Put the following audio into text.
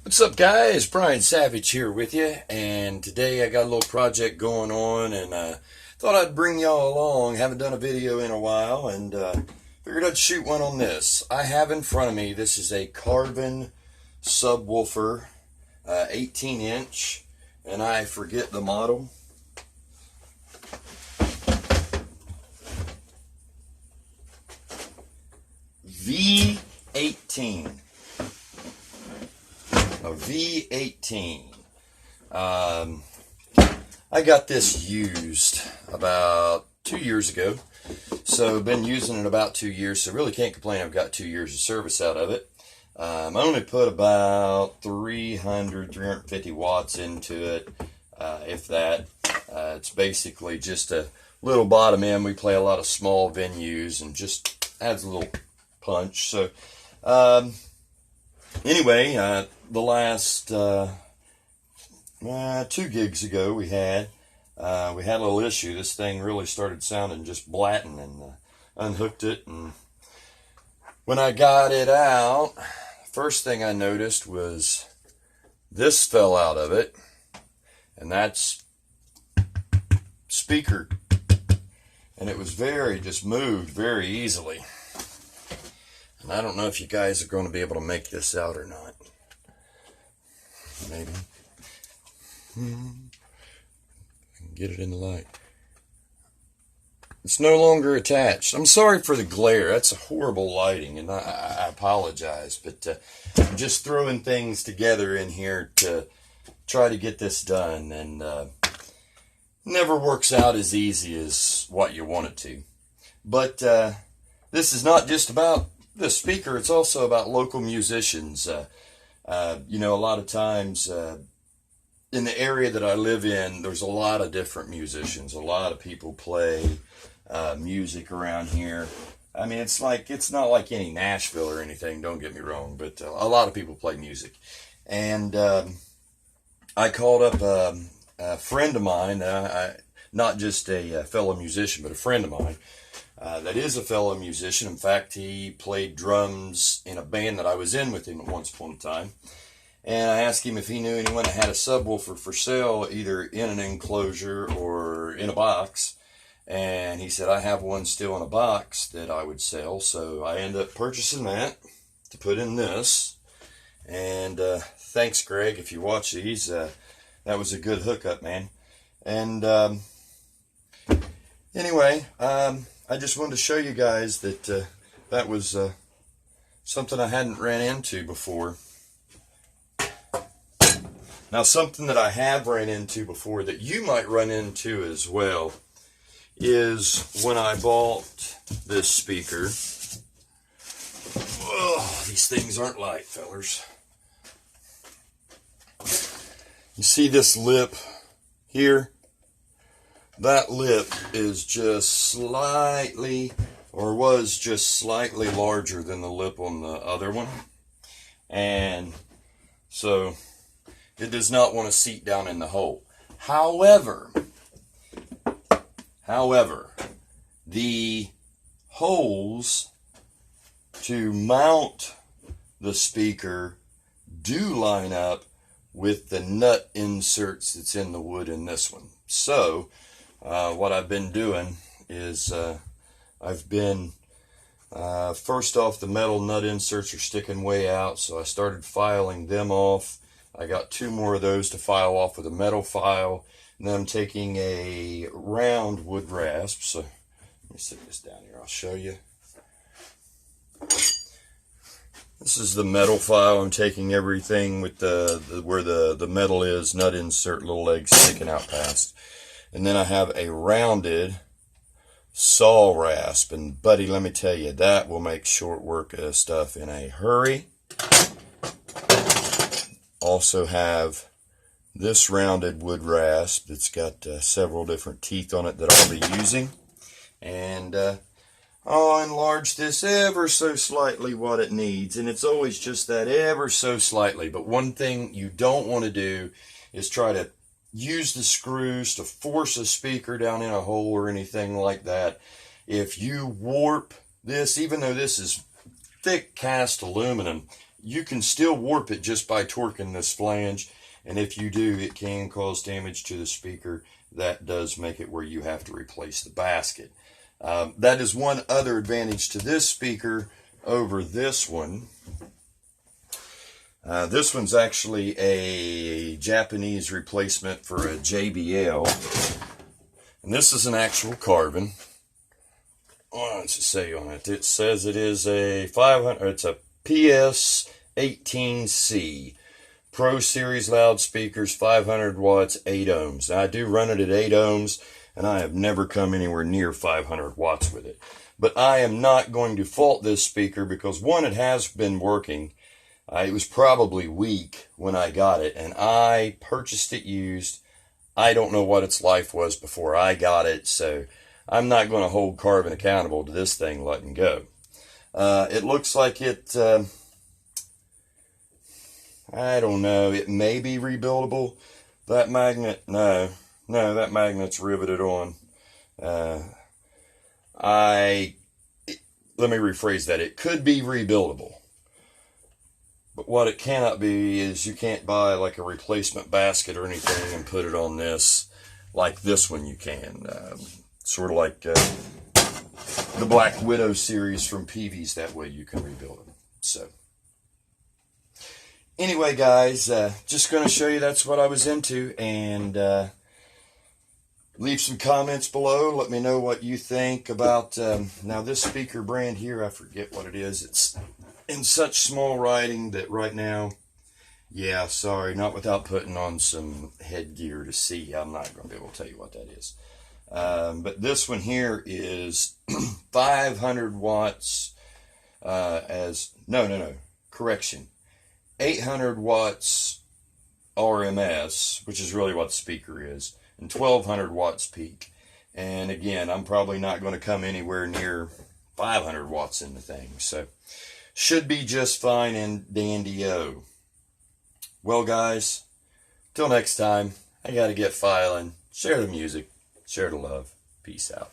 What's up, guys? Brian Savage here with you, and today I got a little project going on, and thought I'd bring y'all along. Haven't done a video in a while, and figured I'd shoot one on this. I have in front of me, this is a Carvin subwoofer, 18-inch, and I forget the model. V18. A V18. I got this used about 2 years ago, so been using it about 2 years, so really can't complain. I've got 2 years of service out of it. I only put about 350 watts into it, if that. It's basically just a little bottom end. We play a lot of small venues and just adds a little punch. So anyway, the last 2 gigs ago we had a little issue. This thing really started sounding just blatting, and unhooked it, and when I got it out, first thing I noticed was this fell out of it, and that's speaker, and it was just moved very easily. And I don't know if you guys are going to be able to make this out or not. Maybe. I can get it in the light. It's no longer attached. I'm sorry for the glare. That's a horrible lighting, and I apologize. But I'm just throwing things together in here to try to get this done, and never works out as easy as what you want it to. But this is not just about the speaker, it's also about local musicians. You know, a lot of times in the area that I live in, there's a lot of different musicians. A lot of people play music around here. I mean, it's not like any Nashville or anything, don't get me wrong, but a lot of people play music. And I called up a friend of mine, not just a fellow musician, but a friend of mine. That is a fellow musician. In fact, he played drums in a band that I was in with him at once upon a time. And I asked him if he knew anyone that had a subwoofer for sale, either in an enclosure or in a box. And he said, I have one still in a box that I would sell. So I ended up purchasing that to put in this. And thanks, Greg, if you watch these. That was a good hookup, man. And anyway, I just wanted to show you guys that that was something I hadn't ran into before. Now, something that I have ran into before that you might run into as well is when I bought this speaker. Oh, these things aren't light, fellers. You see this lip here? That lip is just slightly, or was just slightly larger than the lip on the other one. And so it does not want to seat down in the hole. However, the holes to mount the speaker do line up with the nut inserts that's in the wood in this one. So what I've been doing is I've been first off, the metal nut inserts are sticking way out, so I started filing them off. I got 2 more of those to file off with a metal file, and then I'm taking a round wood rasp. So let me sit this down here, I'll show you. This is the metal file. I'm taking everything with where the metal is, nut insert, little legs sticking out past. And then I have a rounded saw rasp, and buddy, let me tell you, that will make short work of stuff in a hurry. Also have this rounded wood rasp that's got several different teeth on it that I'll be using, and I'll enlarge this ever so slightly what it needs, and it's always just that ever so slightly. But one thing you don't want to do is try to use the screws to force a speaker down in a hole or anything like that. If you warp this, even though this is thick cast aluminum, you can still warp it just by torquing this flange. And if you do, it can cause damage to the speaker. That does make it where you have to replace the basket. That is one other advantage to this speaker over this one. This one's actually a Japanese replacement for a JBL. And this is an actual Carvin. What does it say on it? It says it is a 500, it's a PS18C. Pro Series loudspeakers, 500 watts, 8 ohms. Now, I do run it at 8 ohms, and I have never come anywhere near 500 watts with it. But I am not going to fault this speaker because, one, it has been working. It was probably weak when I got it, and I purchased it used. I don't know what its life was before I got it, so I'm not going to hold Carvin accountable to this thing letting go. It looks like it, I don't know, it may be rebuildable. That magnet, no, that magnet's riveted on. Let me rephrase that. It could be rebuildable. But what it cannot be is you can't buy like a replacement basket or anything and put it on this like this one you can. Sort of like the Black Widow series from Peavy's. That way you can rebuild it. So anyway, guys, just going to show you that's what I was into. And leave some comments below. Let me know what you think about, now this speaker brand here, I forget what it is. It's in such small writing that right now, yeah, sorry, not without putting on some headgear to see. I'm not going to be able to tell you what that is. But this one here is 500 watts, correction. 800 watts RMS, which is really what the speaker is, and 1200 watts peak. And again, I'm probably not going to come anywhere near 500 watts in the thing. So should be just fine and dandy-o. Well, guys, till next time, I got to get filing. Share the music. Share the love. Peace out.